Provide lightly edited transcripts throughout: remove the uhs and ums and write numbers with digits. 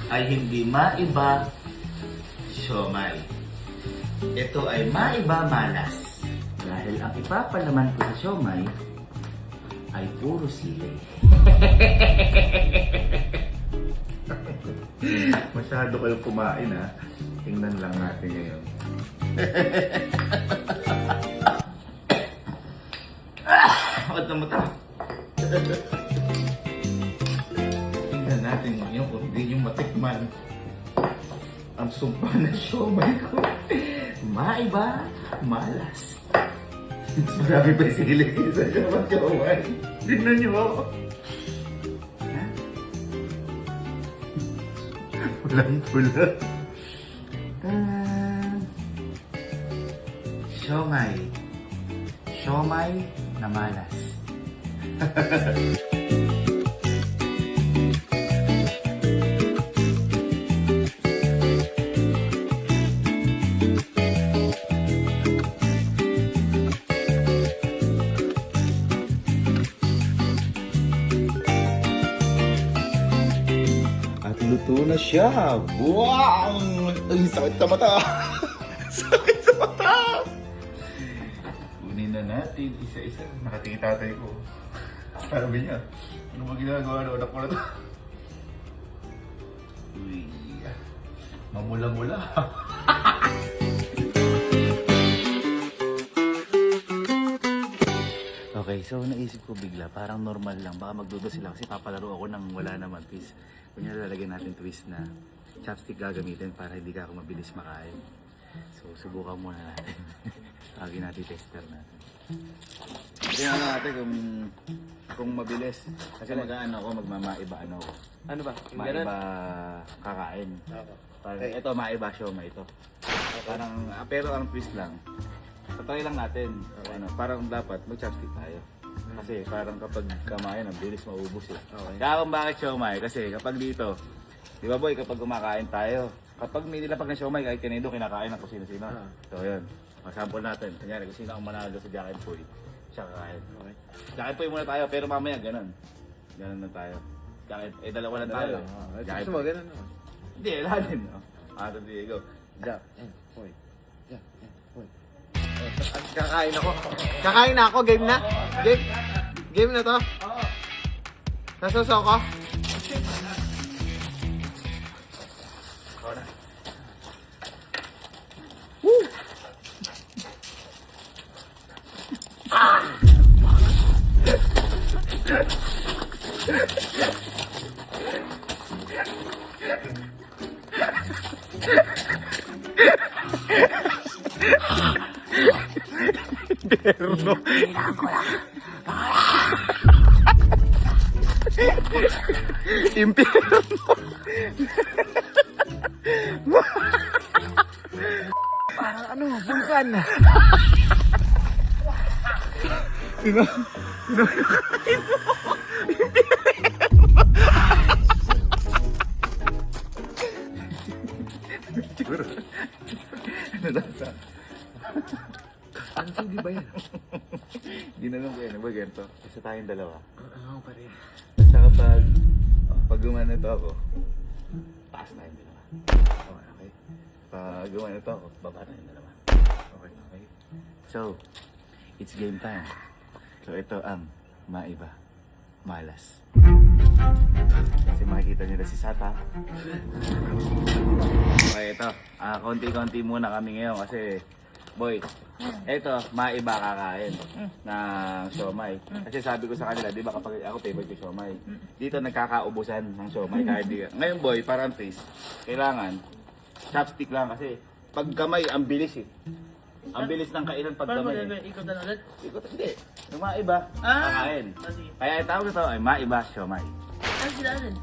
ay hindi maiba siomay. Ito ay maiba malas. Dahil ang ipapalaman ko sa siomay ay puro sili. Masyado kayong kumain ha. Tingnan lang natin ngayon. Ba't naman ito? Tingnan natin ngayon kung hindi nyo matikman ang sumpa na siomay ko. Maiba, malas. Mas marami pa yung sili sa siomay. Tingnan nyo ako. Pulang-pula. Siomay. Siomay na malas. At luto na siya. Wow! Ay, sakit sa mata. Sakit sa mata. Kunin na natin isa-isa. Nakatingin tatay ko. Sabi niya, ano ba ginagawa na anak ko na ito? Uy, mamula-mula. Okay, so naisip ko bigla, parang normal lang. Baka magduda sila kasi papalaro ako nang wala naman twist. Kanya lalagyan natin twist na chopstick gagamitin para hindi ka ako mabilis makain. So, subukan muna natin. Tawagin natin tester natin. Tingnan natin kung mabilis. Kasi mag-ano ako, magmamaiba ano ako. Ano ba? Maiba kakain. Parang, ito, maiba siomay ito. Parang, pero ang twist lang. Patry lang natin. Ano, parang dapat mag-chopstick tayo. Kasi parang kapag kamain, ang bilis maubos eh. Okay. Kaya kung bakit siomay? Kasi kapag dito, di ba boy, kapag kumakain tayo, kapag may nilapag na siomay, kahit kanino kinakain ng kung sino-sino. So yun, sample natin. Kanyari, kung sino ang manalo sa Jack and Poy, siya kakain. Okay. Jack and Poy muna tayo, pero mamaya ganun. Ganun na tayo. Dalawa lang tayo. Jack and Gusto mo, Poy. ganun no? Hindi, lahat din. Ito, Diego. Jack and Poy. Jack and Poy. Kakain ako. Kakain na ako. Game na? Game? Game na to? Oo. Nasuso ko? Perno. Impierno. Parang ano, bulkan. Nalasa. Ano hindi ba yan? Ginanong ko yan. Ano ba ganito? Isa tayong dalawa. Ano pa rin? Basta pag gumanito ako, taas na yung dalawa. Okay. Pag gumanito ako, baba na yung dalawa. Okay. Okay. So, it's game time. So, ito ang maiba. Malas. Kasi makikita nyo na si Sata. Okay, ito. Konti-konti muna kami ngayon kasi, boy, ito, maiba kakain ng siomay. Kasi sabi ko sa kanila, di ba kapag ako favorite ko siomay, dito nagkakaubusan ng siomay kahit di. Ngayon boy, parang taste, kailangan chopstick lang kasi pag kamay, ang bilis eh. Ang bilis ng kainan pag Paano mo kamay. gagawin? Ikot na ulit? Ikot, hindi. Yung maiba, Ah! kakain. Sige. Kaya ang tawag ito ay maiba siomay. Ano sila alin?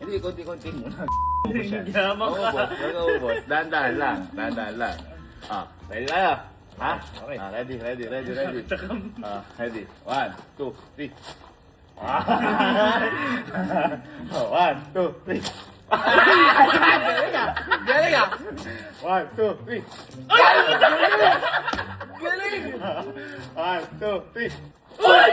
Hindi, konti-konti muna. Ubus yan. Yaman ka. Ubus. Dahan-dahan lang. Dahan-dahan lang. Ready tayo? Ha? Okay. Ready. Ready. 1, 2, 3. 1, 2, 3. Galing ah! 1, 2, 3. Galing! 1, 2, 3. Uy!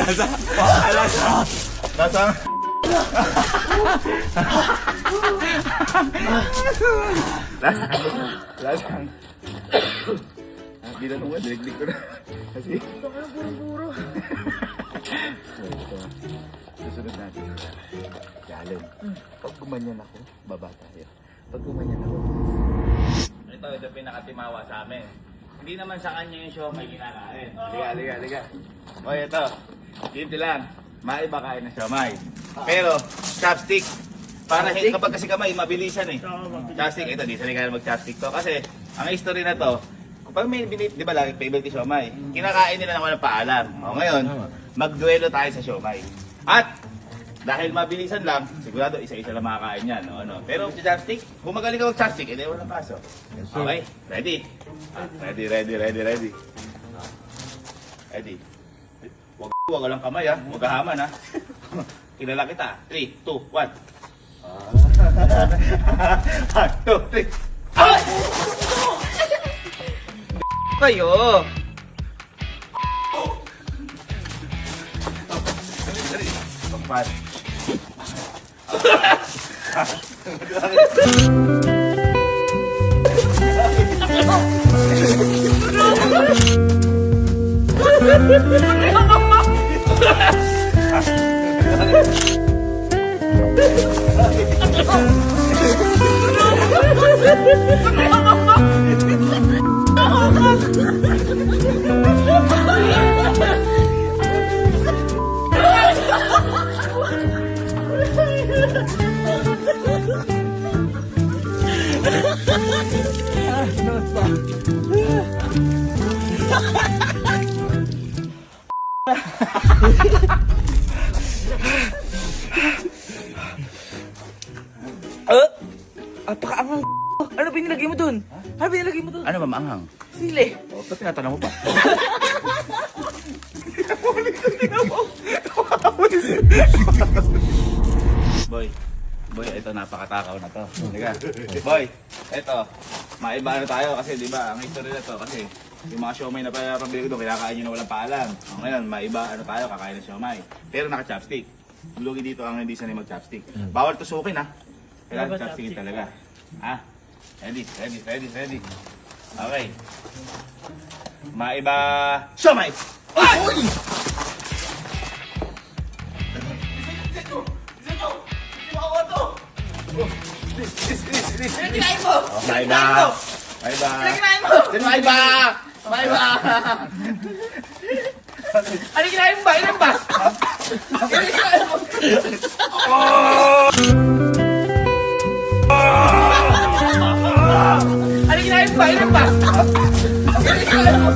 Lasang. Lasang. Hindi na naman, dinig ko na. Kasi... Puro. Susunod natin. Galing. Pag gumanyan ako, baba tayo. Pag gumanyan ako... Ito pinakatimawa sa amin. Hindi naman sa kanya yung show may kinakain. Liga. O ito, dito lang. Maiba kain ng siomay. Pero, chopstick. Para kapag kasi kamay, mabilisan eh. Chopstick, ito, di sanay kaya mag-chopstick to. Kasi, ang history na to, kapag may binit, di ba lagi favorite yung siomay, kinakain nila ng walang paalam. O ngayon, magduelo tayo sa siomay. At, dahil mabilisan lang, sigurado isa-isa lang makakain yan. O, ano. Pero, sa chopstick, kung magaling ka mag-chopstick, edi walang paso. Okay, ready? Ready. Huwag lang kamay ha, huwag kahaman ha. Kilala kita. 3, 2, 1. 1, 2, 3. Ay! Kayo! Dali. Pagpat. Apakaangang ano binilagay mo dun? Ano binilagay mo dun? Ano ba maanghang? Sili. O, ba't tinatanong mo pa? Boy, ito napakatakaw na to. Halika. Boy, ito. Maiba ano tayo kasi di ba, ang history na to kasi yung mga siomay na pabili ko doon, kinakain nyo na walang paalam. O, ngayon, maiba ano tayo, kakain ng siomay. Pero naka-chopstick. Lugi dito ang hindi sanay mag-chopstick. Bawal tusukin ha. Kailangan chopstickin talaga. Ha? Ready. Okay. Maiba siomay! Ay! Ano kinain mo? Maiba! Ano kinain mo? Maiba! Ano kinain mo ba? Ilan ba? Ano kinain mo? Ano kinain mo ba? Ilan ba? Ano kinain mo?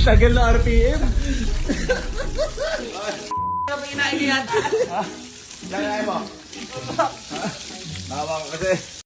Tagal na RPM. Ano ba kinain niya? Lagay mo. Bawa ka kasi.